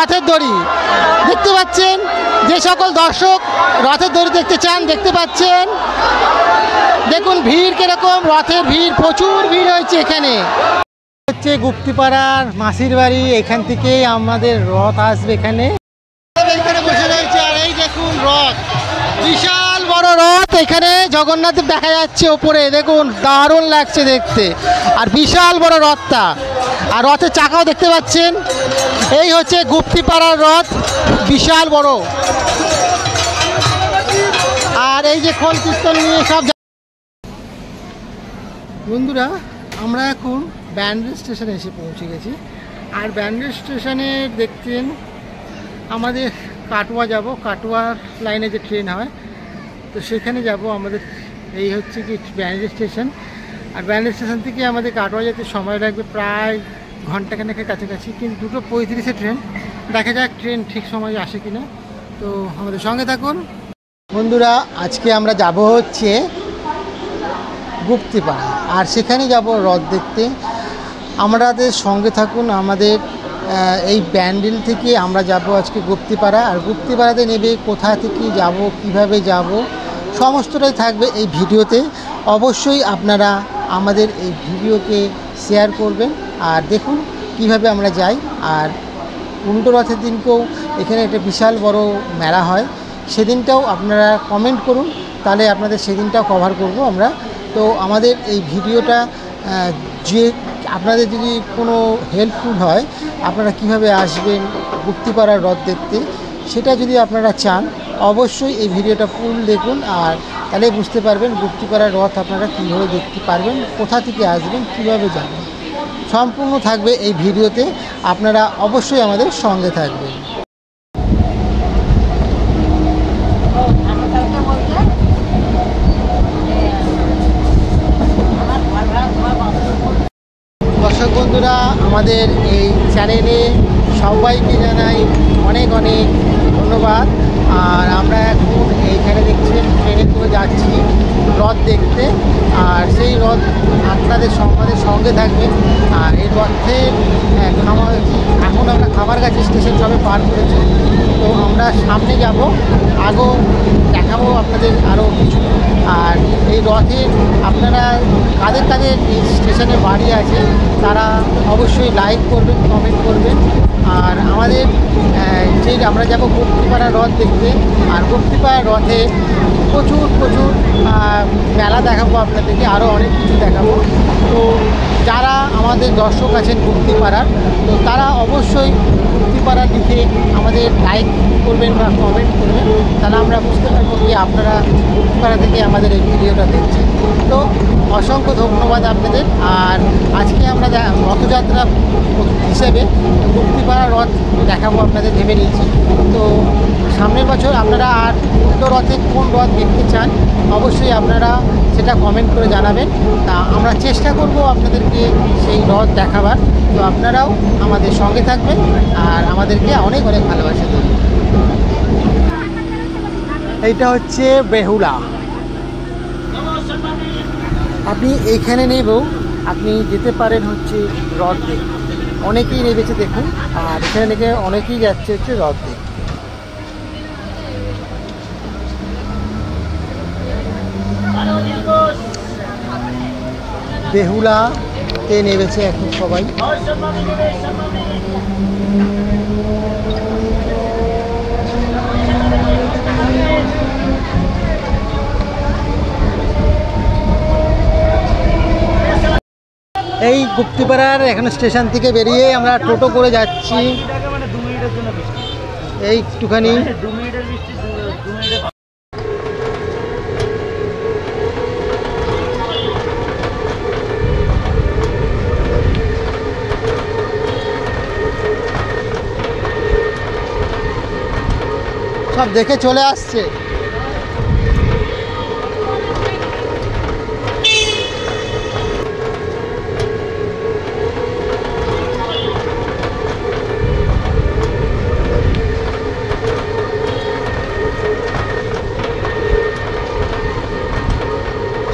রথের দড়ি দেখতে পাচ্ছেন। যে সকল দর্শক রথের দড়ি দেখতে চান দেখতে পাচ্ছেন। দেখুন ভিড় কিরকম, রথের ভিড়, প্রচুর ভিড় হয়েছে এখানে। হচ্ছে গুপ্তিপাড়ার মাসির বাড়ি, এখান থেকে আমাদের রথ আসবে এখানে বসে রয়েছে। আর এই দেখুন রথ, বিশাল বড় রথ, এখানে জগন্নাথ দেখা যাচ্ছে ওপরে, দেখুন দারুণ লাগছে দেখতে। আর বিশাল বড় রথটা, আর রথের চাকাও দেখতে পাচ্ছেন। এই হচ্ছে গুপ্তিপাড়ার রথ, বিশাল বড়। আর এই যে খোল কীর্তন নিয়ে সব। বন্ধুরা আমরা এখন ব্যান্ডেল স্টেশনে এসে পৌঁছে গেছি। আর ব্যান্ডেল স্টেশনে দেখছেন আমাদের কাটোয়া যাব, কাটোয়া লাইনে যে ট্রেন হয় তো সেখানে যাব আমাদের। এই হচ্ছে কি ব্যান্ডেল স্টেশন। আর ব্যান্ডেল স্টেশন থেকে আমাদের কাটোয়া যেতে সময় লাগবে প্রায় ঘন্টাখানেকের কাছাকাছি, কিন্তু 2:35 ট্রেন। দেখা যাক ট্রেন ঠিক সময় আসে কিনা, তো আমাদের সঙ্গে থাকুন। বন্ধুরা আজকে আমরা যাব হচ্ছে গুপ্তিপাড়া, আর সেখানে যাব রথ দেখতে। আমাদের সঙ্গে থাকুন। আমাদের এই ব্যান্ডেল থেকে আমরা যাব আজকে গুপ্তিপাড়া। আর গুপ্তিপাড়াতে নেবে কোথা থেকে যাব, কিভাবে যাব, সমস্তটাই থাকবে এই ভিডিওতে। অবশ্যই আপনারা আমাদের এই ভিডিওকে শেয়ার করবেন আর দেখুন কিভাবে আমরা যাই। আর উল্টো রথের দিনকেও এখানে একটা বিশাল বড় মেলা হয়, সেদিনটাও আপনারা কমেন্ট করুন, তাহলে আপনাদের সেদিনটাও কভার করব আমরা। তো আমাদের এই ভিডিওটা যে আপনাদের যদি কোনো হেল্পফুল হয়, আপনারা কিভাবে আসবেন গুপ্তিপাড়ার রথ দেখতে, সেটা যদি আপনারা চান অবশ্যই এই ভিডিওটা ফুল দেখুন। আর তাহলে বুঝতে পারবেন গুপ্তিপাড়ার রথ আপনারা কীভাবে দেখতে পারবেন, কোথা থেকে আসবেন, কিভাবে যাবেন, সম্পূর্ণ থাকবে এই ভিডিওতে। আপনারা অবশ্যই আমাদের সঙ্গে থাকবেন। দর্শক বন্ধুরা আমাদের এই চ্যানেলে সবাইকে জানাই অনেক অনেক ধন্যবাদ। আর আমরা এখন এইখানে দেখছেন ট্রেনে করে যাচ্ছি রথ দেখতে। আর সেই রথ আপনাদের আমাদের সঙ্গে থাকবে। আর এই রথে এখন আমরা খামারগাছি স্টেশন সবে পার করেছি, তো আমরা সামনে যাব, আগেও দেখাবো আপনাদের আরও কিছু। আর এই রথে আপনারা কাদের কাদের এই স্টেশনে বাড়ি আছে তারা অবশ্যই লাইক করবেন, কমেন্ট করবেন। আর আমাদের যে আমরা যাব গুপ্তিপাড়া রথ দেখতে। আর গুপ্তিপাড়া রথে প্রচুর মেলা দেখাবো আপনাদেরকে, আরও অনেক কিছু দেখাবো। তো যারা আমাদের দর্শক আছেন গুপ্তিপাড়ার, তো তারা অবশ্যই গুপ্তিপাড়া লিখে আমাদের লাইক করবেন বা কমেন্ট করবেন, তাহলে আমরা বুঝতে পারবো যে আপনারা গুপ্তিপাড়া থেকে আমাদের এই ভিডিওটা দেখছেন। তো অসংখ্য ধন্যবাদ আপনাদের। আর আজকে আমরা রথযাত্রা হিসেবে গুপ্তিপাড়া রথ দেখাবো আপনাদের ভেবে নিয়েছি। তো সামনের বছর আপনারা আর উল্টো রথে কোন রথ দেখতে চান অবশ্যই আপনারা সেটা কমেন্ট করে জানাবেন। তা আমরা চেষ্টা করব আপনাদেরকে সেই রথ দেখাবার। তো আপনারাও আমাদের সঙ্গে থাকবেন আর আমাদেরকে অনেক অনেক ভালোবাসা দেবেন। এইটা হচ্ছে বেহুলা। আপনি এইখানে নেবেও আপনি যেতে পারেন হচ্ছে রথ দেখতে। অনেকেই নেমেছে দেখুন, আর এখানে থেকে অনেকেই যাচ্ছে হচ্ছে রথ দেখতে। বেহুলাতে নেমেছে এখন সবাই। এই গুপ্তিপাড়ার এখন স্টেশন থেকে বেরিয়ে আমরা টোটো করে যাচ্ছি এইটুখানি। সব দেখে চলে আসছে।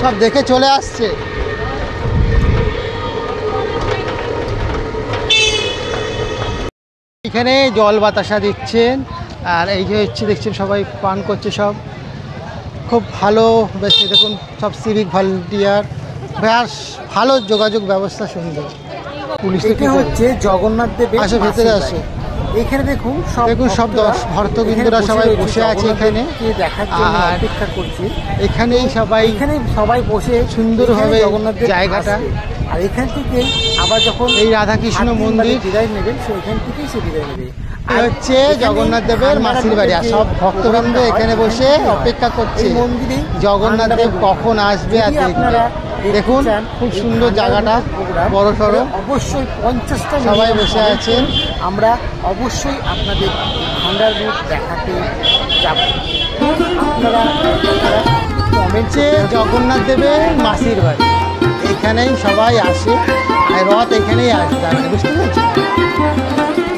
সব দেখে চলে আসছে। এখানে জল বাতাসা দিচ্ছেন, আর এই যে হচ্ছে দেখছেন সবাই পান করছে, সব খুব ভালো। বেশ দেখুন সব সিভিক ভলেন্টিয়ার, বেশ ভালো যোগাযোগ ব্যবস্থা, সুন্দর। পুলিশ হচ্ছে জগন্নাথ দেবের আসে, ভেতরে আসে। এখানে দেখুন সব ভক্তবৃন্দরা সবাই বসে আছে এখানে দেখার জন্য অপেক্ষা করছে। এখানেই সবাই বসে সুন্দরভাবে জায়গাটা, আর এখান থেকে আবার যখন এই রাধাকৃষ্ণ মন্দির বিদায় নেবেন, সেখান থেকেই সে বিদায় নেবে। হচ্ছে জগন্নাথ দেবের মাসির বাড়ি, আর সব ভক্তবৃন্দ এখানে বসে অপেক্ষা করছে মন্দিরে জগন্নাথ দেব কখন আসবে। আর দেখুন খুব সুন্দর জায়গাটা, বড় সড়ো, অবশ্যই 50টা সবাই বসে আছেন। আমরা অবশ্যই আপনাদের ভান্ডার রূপ দেখাতে যাব। আপনারা কমেন্টে জগন্নাথ দেবের মাসির বাড়ি, এখানেই সবাই আসে, আর রথ এখানেই আসবে, বুঝতে পারছি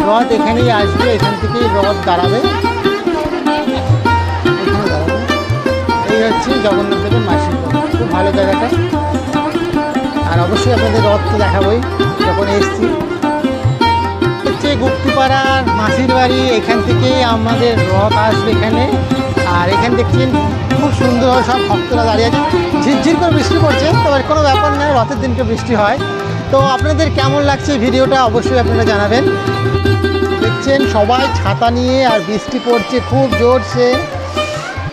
রথ এখানেই আসবে, এখান থেকেই রথ দাঁড়াবে, এখানে দাঁড়াবে। এই হচ্ছে জগন্নাথ দেবের মাসির বাড়ি, খুব ভালো জায়গাটা। আর অবশ্যই আপনাদের রথ তো দেখাবই যখন এসছি। হচ্ছে গুপ্তিপাড়ার মাসির বাড়ি, এখান থেকে আমাদের রথ আসবে এখানে। আর এখানে দেখছেন খুব সুন্দর সব ভক্তরা দাঁড়িয়ে আছে, ঝিরঝির করে বৃষ্টি পড়ছে, তবে কোনো ব্যাপার নয়, রথের দিনকে বৃষ্টি হয়। তো আপনাদের কেমন লাগছে ভিডিওটা অবশ্যই আপনারা জানাবেন। দেখছেন সবাই ছাতা নিয়ে, আর বৃষ্টি পড়ছে খুব জোরসে।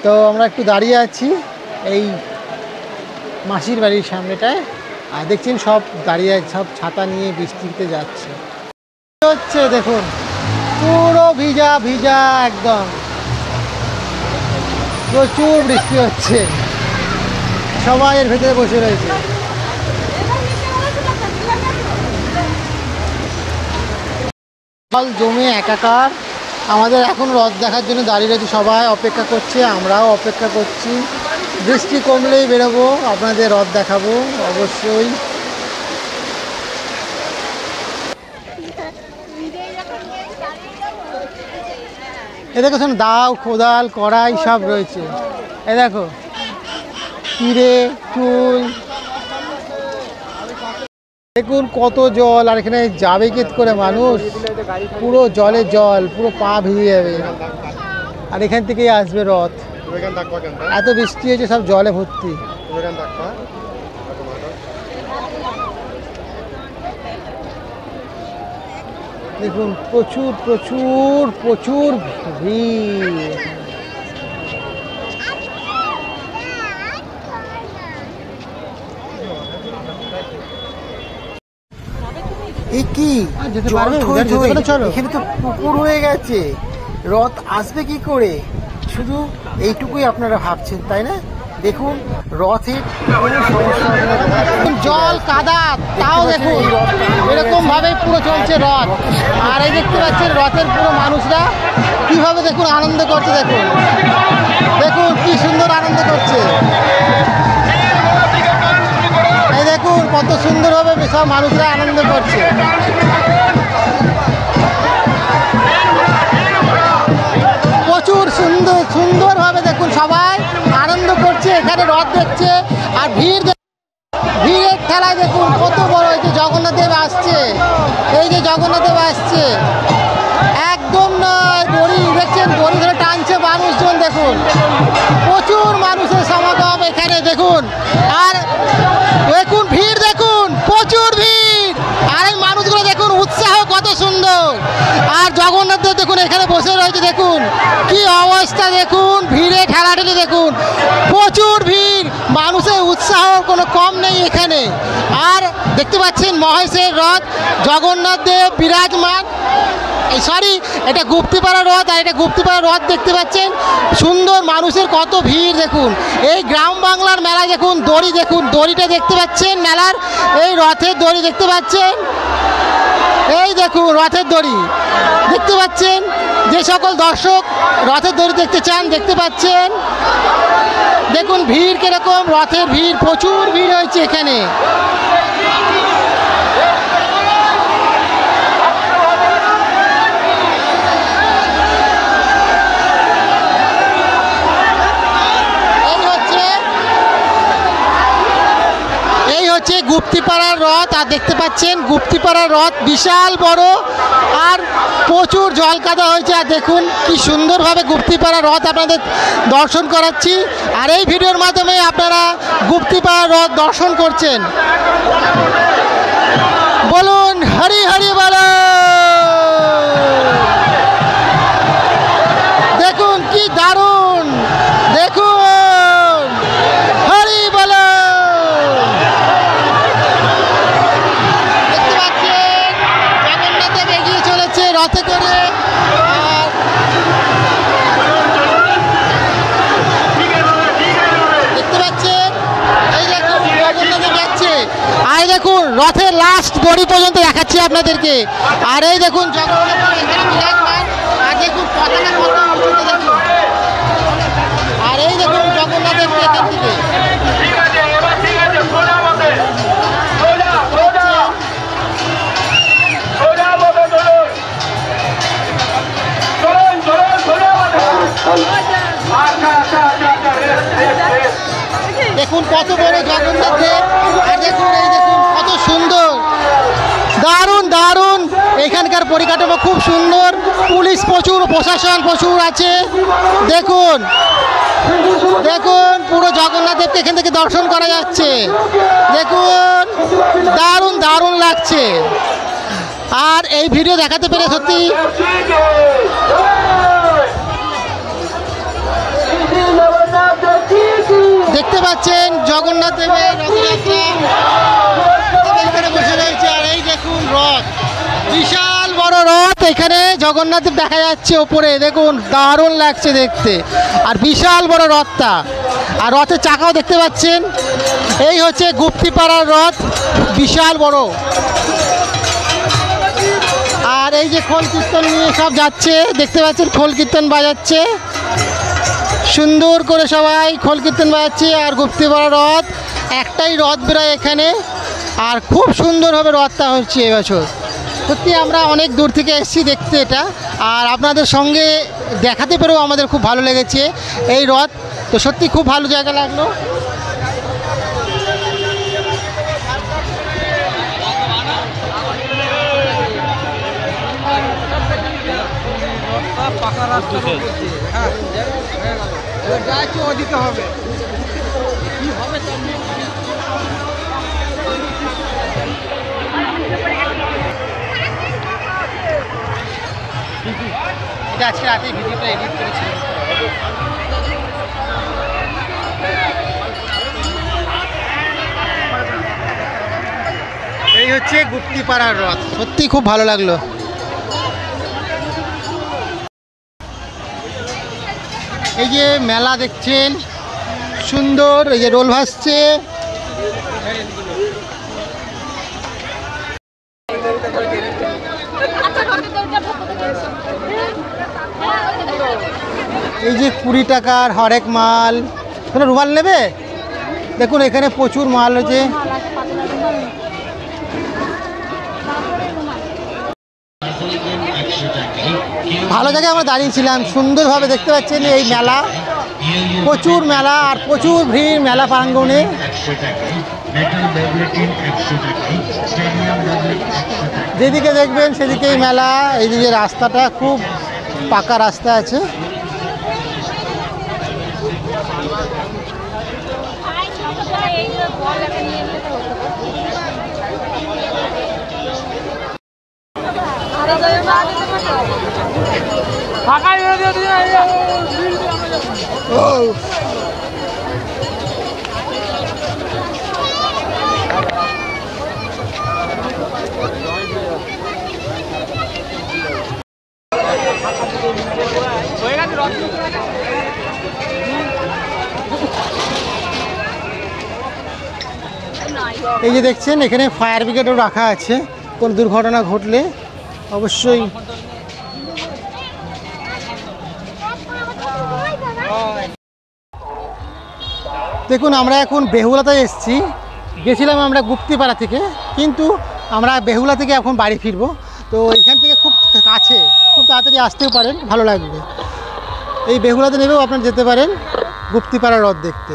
তো আমরা একটু দাঁড়িয়ে আছি এই মাসির বাড়ির সামনেটায়, আর দেখছেন সব দাঁড়িয়ে সব ছাতা নিয়ে বৃষ্টিতে যাচ্ছে। হচ্ছে দেখুন পুরো ভিজা ভিজা, একদম প্রচুর বৃষ্টি হচ্ছে, সবাই এর ভেতরে বসে রয়েছে। জল জমে একাকার, আমাদের এখন রথ দেখার জন্য দাঁড়িয়ে রয়েছে, সবাই অপেক্ষা করছে, আমরাও অপেক্ষা করছি। বৃষ্টি কমলেই বেরোবো, আপনাদের রথ দেখাবো অবশ্যই। এ দেখো শোনো, দাও, কোদাল, কড়াই সব রয়েছে। এ দেখো পিড়ে, চুল, দেখুন কত জল, আর এখানে যাবে কি করে মানুষ, পুরো জলে জল, পুরো পা ভিজে যাবে। আর এখান থেকেই আসবে রথ, এত বৃষ্টি হয়েছে সব জলে ভর্তি। দেখুন প্রচুর প্রচুর প্রচুর ভিড়। কি যেতে পারবে? এখানে তো পুকুর হয়ে গেছে, রথ আসবে কি করে, শুধু এইটুকুই আপনারা ভাবছেন, তাই না? দেখুন রথের জল কাদা, তাও দেখুন এরকম ভাবে পুরো চলছে রথ। আর এই দেখতে পাচ্ছেন রথের পুরো মানুষরা কিভাবে দেখুন আনন্দ করছে, দেখুন দেখুন কি সুন্দর আনন্দ করছে। এই দেখুন কত সুন্দরভাবে সব মানুষরা আনন্দ করছে। প্রচুর সুন্দরভাবে দেখুন সবাই আনন্দ করছে, এখানে রথ দেখছে। আর ভিড়ের খেলায় দেখুন কত বড় হয়েছে, জগন্নাথ দেব আসছে, এই যে জগন্নাথ দেব আসছে, একদম নয় দড়ি দেখছেন, দড়ি ধরে টানছে মানুষজন, দেখুন প্রচুর মানুষের সমাগম এখানে দেখুন। আর দেখুন ভিড়, দেখুন প্রচুর ভিড়, আর এই মানুষগুলো দেখুন উৎসাহ কত সুন্দর। আর জগন্নাথ দেব দেখুন এখানে বসে রয়েছে, দেখুন কি অবস্থা, দেখুন ভিড়ে ঠেলাঠেলি, দেখুন প্রচুর ভিড়, মানুষের উৎসাহ কোনো কম নেই এখানে। আর দেখতে পাচ্ছেন মহেশের রথ, জগন্নাথ দেব বিরাজমান, সরি এটা গুপ্তিপাড়া রথ, আর এটা গুপ্তিপাড়া রথ দেখতে পাচ্ছেন, সুন্দর মানুষের কত ভিড়। দেখুন এই গ্রাম বাংলার মেলায় দেখুন দড়ি, দেখুন দড়িটা দেখতে পাচ্ছেন মেলার, এই রথের দড়ি দেখতে পাচ্ছেন, এই দেখুন রথের দড়ি দেখতে পাচ্ছেন। যে সকল দর্শক রথের দড়ি দেখতে চান দেখতে পাচ্ছেন, দেখুন ভিড় কিরকম, রথের ভিড় প্রচুর ভিড় হয়েছে এখানে। হচ্ছে গুপ্তিপাড়ার রথ, আর দেখতে পাচ্ছেন গুপ্তিপাড়ার রথ বিশাল বড়, আর প্রচুর জল কাদা হয়েছে। আর দেখুন কি সুন্দরভাবে গুপ্তিপাড়া রথ আপনাদের দর্শন করাচ্ছি। আর এই ভিডিওর মাধ্যমে আপনারা গুপ্তিপাড়া রথ দর্শন করছেন। বলুন হরি হরি বলো। দেখুন কি দারুণ, দেখুন হরি বলো। দেখতে পাচ্ছেন জগন্নাথ দেব এগিয়ে চলেছে রথে করে। আর দেখতে পাচ্ছেন এই দেখুন জগন্নাথ দেব যাচ্ছে। আর দেখুন রথের লাস্ট দড়ি পর্যন্ত দেখাচ্ছি আপনাদেরকে। আর এই দেখুন জগন্নাথ দেব এখানে বিরাজমান। আর দেখুন পতাকা কত উঁচুতে দেখুন। আর এই দেখুন জগন্নাথ দেব এখান থেকে দেখুন কত বড় জগন্নাথ দেব। আর দেখুন এই দেখুন কত সুন্দর, দারুণ দারুণ। এখানকার পরিকাঠামো খুব সুন্দর, পুলিশ প্রচুর, প্রশাসন প্রচুর আছে। দেখুন দেখুন পুরো জগন্নাথ দেবকে এখান থেকে দর্শন করা যাচ্ছে। দেখুন দারুণ দারুণ লাগছে। আর এই ভিডিও দেখাতে পেরে সত্যি দেখতে পাচ্ছেন জগন্নাথ দেবের রথযাত্রা এখানে বসে রয়েছে। আর এই দেখুন রথ, বিশাল বড় রথ এখানে জগন্নাথ দেব দেখা যাচ্ছে ওপরে। দেখুন দারুণ লাগছে দেখতে। আর বিশাল বড় রথটা, আর রথের চাকাও দেখতে পাচ্ছেন। এই হচ্ছে গুপ্তিপাড়ার রথ, বিশাল বড়। আর এই যে খোল কীর্তন নিয়ে সব যাচ্ছে, দেখতে পাচ্ছেন খোল কীর্তন বাজাচ্ছে সুন্দর করে, সবাই খোল কীর্তন বাজাচ্ছে। আর গুপ্তিপাড়া রথ, একটাই রথ বেরোয় এখানে। আর খুব সুন্দরভাবে রথটা হচ্ছে এবছর। সত্যি আমরা অনেক দূর থেকে এসেছি দেখতে এটা। আর আপনাদের সঙ্গে দেখাতে পেরেও আমাদের খুব ভালো লেগেছে এই রথ। তো সত্যি খুব ভালো জায়গা লাগলো। পাকা রাস্তা হ্যাঁ যাচ্ছে ওদিকে হবে কি হবে। এটা আজকে রাতে ভিডিওটা এডিট করেছি। এই হচ্ছে গুপ্তিপাড়ার রথ, সত্যি খুব ভালো লাগলো। এই যে মেলা দেখছেন সুন্দর, এই যে রোল ভাসছে। এই যে 20 টাকার হরেক মাল। কোনো রুমাল নেবে? দেখুন এখানে প্রচুর মাল হয়েছে। ভালো জায়গায় আমরা দাঁড়িয়েছিলাম, সুন্দরভাবে দেখতে পাচ্ছেন এই মেলা, প্রচুর মেলা আর প্রচুর ভিড় মেলা প্রাঙ্গণে। যেদিকে দেখবেন সেদিকেই মেলা। এইদিকে রাস্তাটা খুব পাকা রাস্তা আছে। এই যে দেখছেন এখানে ফায়ার ব্রিগেডও রাখা আছে, কোন দুর্ঘটনা ঘটলে অবশ্যই। দেখুন আমরা এখন বেহুলাতে এসেছি, গেছিলাম আমরা গুপ্তিপাড়া থেকে, কিন্তু আমরা বেহুলা থেকে এখন বাড়ি ফিরবো। তো এখান থেকে খুব কাছে, খুব তাড়াতাড়ি আসতেও পারেন, ভালো লাগবে। এই বেহুলাতে নেমেও আপনারা যেতে পারেন গুপ্তিপাড়া হ্রদ দেখতে।